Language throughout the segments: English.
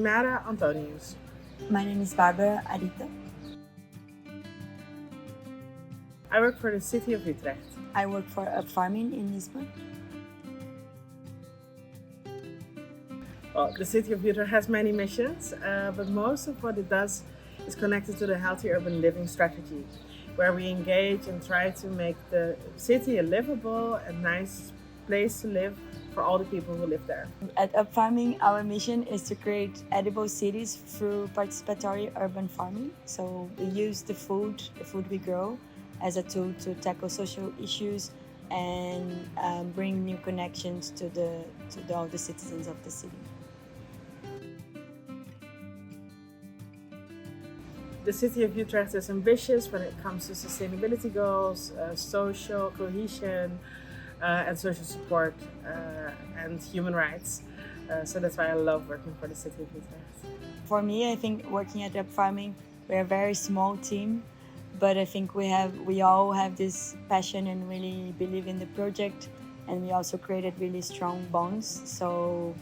Imara Antonius. My name is Barbara Arita. I work for the city of Utrecht. I work for Upfarming in Lisbon. Well, the city of Utrecht has many missions, but most of what it does is connected to the healthy urban living strategy, where we engage and try to make the city a livable and nice place to live for all the people who live there. At Upfarming, our mission is to create edible cities through participatory urban farming. So we use the food we grow, as a tool to tackle social issues and bring new connections to all the citizens of the city. The city of Utrecht is ambitious when it comes to sustainability goals, social cohesion, and social support, and human rights. So that's why I love working for the city of Utrecht. For me, I think working at Upfarming, we're a very small team, but I think we all have this passion and really believe in the project, and we also created really strong bonds. So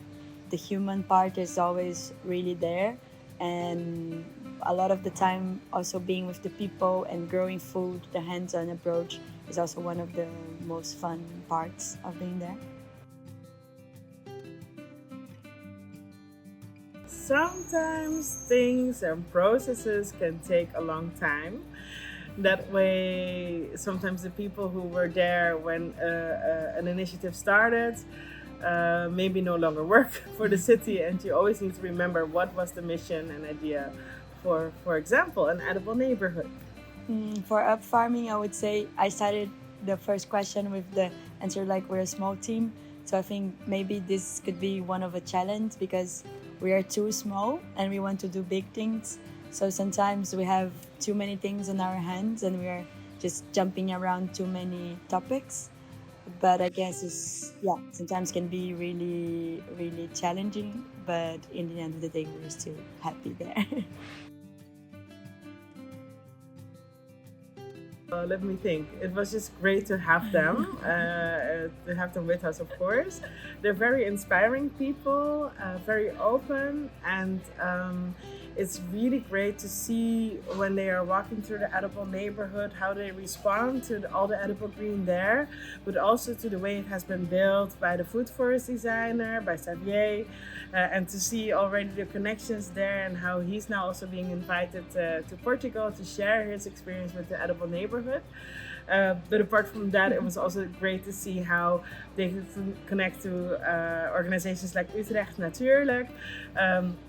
the human part is always really there, and a lot of the time also being with the people and growing food, the hands-on approach is also one of the most fun parts of being there. Sometimes things and processes can take a long time. That way, sometimes the people who were there when an initiative started maybe no longer work for the city, and you always need to remember what was the mission and idea for example, an edible neighborhood. For Upfarming, I would say I started the first question with the answer like we're a small team. So I think maybe this could be one of a challenge because we are too small and we want to do big things. So sometimes we have too many things on our hands and we are just jumping around too many topics. But I guess sometimes can be really, really challenging. But in the end of the day, we're still happy there. Let me think. It was just great to have them, with us, of course. They're very inspiring people, very open, and it's really great to see when they are walking through the edible neighborhood how they respond to all the edible green there, but also to the way it has been built by the food forest designer, by Xavier, and to see already the connections there and how he's now also being invited to Portugal to share his experience with the edible neighborhood. But apart from that, it was also great to see how they connect to organizations like Utrecht Natuurlijk,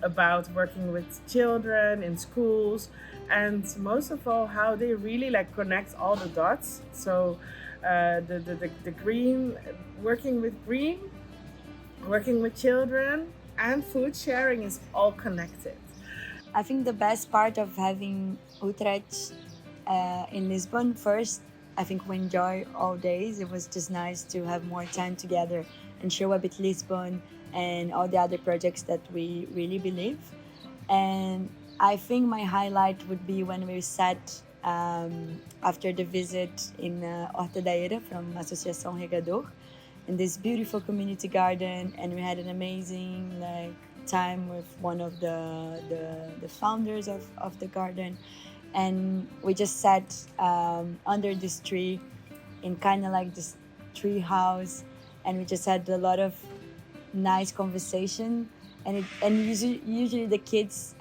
about working with children in schools, and most of all how they really connect all the dots. So the green, working with children, and food sharing is all connected. I think the best part of having Utrecht in Lisbon, first, I think we enjoy all days. It was just nice to have more time together and show up at Lisbon and all the other projects that we really believe. And I think my highlight would be when we sat after the visit in Horta da Era from Associação Regador in this beautiful community garden, and we had an amazing time with one of the founders of the garden. And we just sat under this tree in kind of like this tree house, and we just had a lot of nice conversation. And usually the kids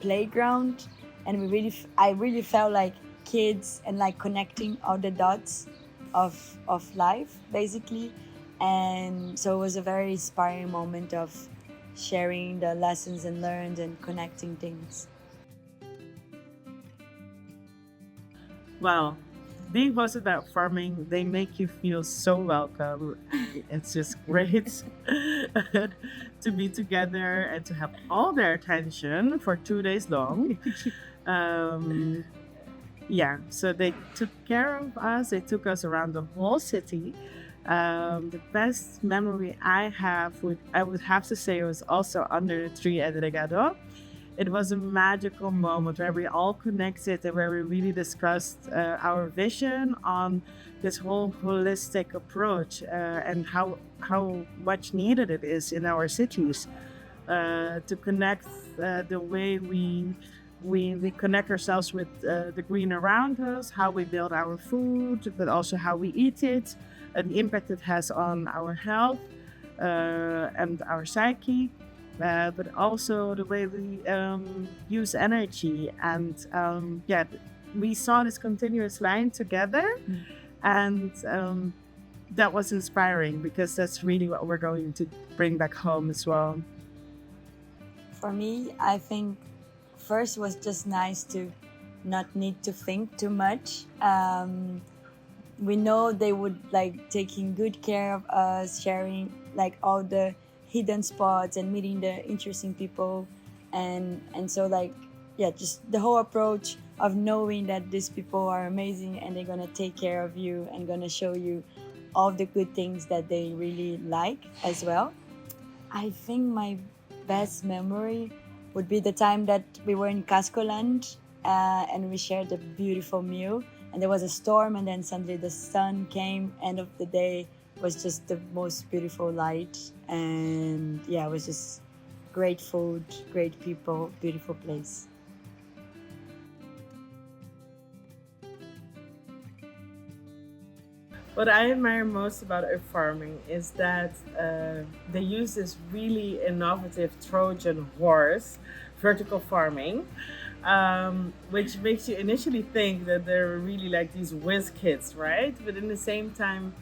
playground, and I really felt like kids and like connecting all the dots of life basically. And so it was a very inspiring moment of sharing the lessons and learned and connecting things. Well, being hosted by Upfarming, they make you feel so welcome. It's just great to be together and to have all their attention for 2 days long. So they took care of us. They took us around the whole city. The best memory I would have to say, was also under the tree at Regado. It was a magical moment where we all connected and where we really discussed our vision on this whole holistic approach and how much needed it is in our cities. to connect the way we connect ourselves with the green around us, how we build our food, but also how we eat it, and the impact it has on our health and our psyche, but also the way we use energy. And we saw this continuous line together, and that was inspiring because that's really what we're going to bring back home as well. For me, I think first was just nice to not need to think too much. We know they would like taking good care of us, sharing like all the hidden spots and meeting the interesting people, and so like just the whole approach of knowing that these people are amazing and they're gonna take care of you and gonna show you all the good things that they really like as well. I think my best memory would be the time that we were in Cascoland and we shared a beautiful meal, and there was a storm and then suddenly the sun came. End of the day was just the most beautiful light, and it was just great food, great people, beautiful place. What I admire most about Upfarming is that they use this really innovative Trojan horse, vertical farming, which makes you initially think that they're really like these whiz kids, right? But in the same time,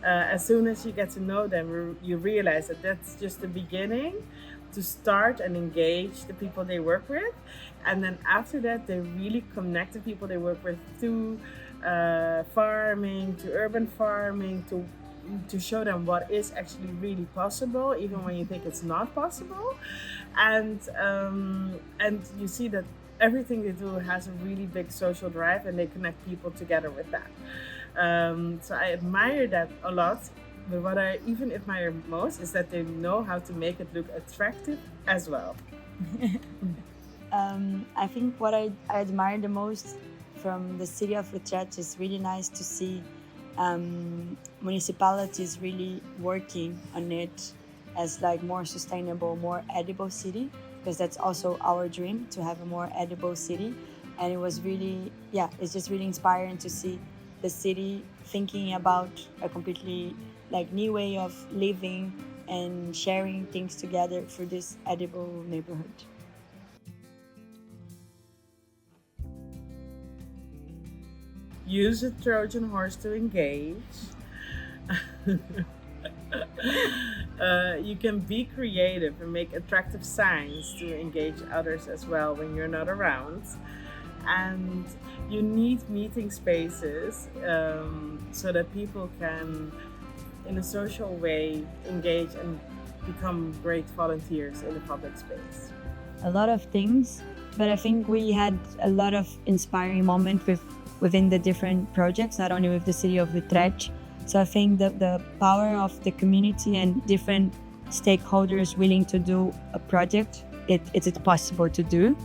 as soon as you get to know them, you realize that that's just the beginning to start and engage the people they work with. And then after that, they really connect the people they work with to farming, to urban farming, to show them what is actually really possible, even when you think it's not possible. And you see that everything they do has a really big social drive, and they connect people together with that. So I admire that a lot. But what I even admire most is that they know how to make it look attractive as well. I think what I admire the most from the city of Utrecht is really nice to see municipalities really working on it as like more sustainable, more edible city, because that's also our dream, to have a more edible city. And it was really, it's just really inspiring to see the city thinking about a completely like new way of living and sharing things together through this edible neighborhood. Use a Trojan horse to engage. You can be creative and make attractive signs to engage others as well when you're not around. And you need meeting spaces so that people can, in a social way, engage and become great volunteers in the public space. A lot of things, but I think we had a lot of inspiring moments within the different projects, not only with the city of Utrecht. So I think that the power of the community and different stakeholders willing to do a project, it's possible to do.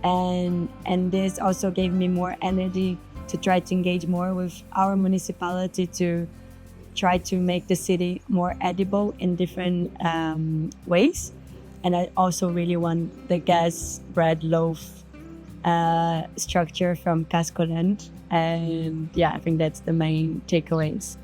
And this also gave me more energy to try to engage more with our municipality to try to make the city more edible in different ways. And I also really want the gas bread loaf structure from Cascoland. And I think that's the main takeaways.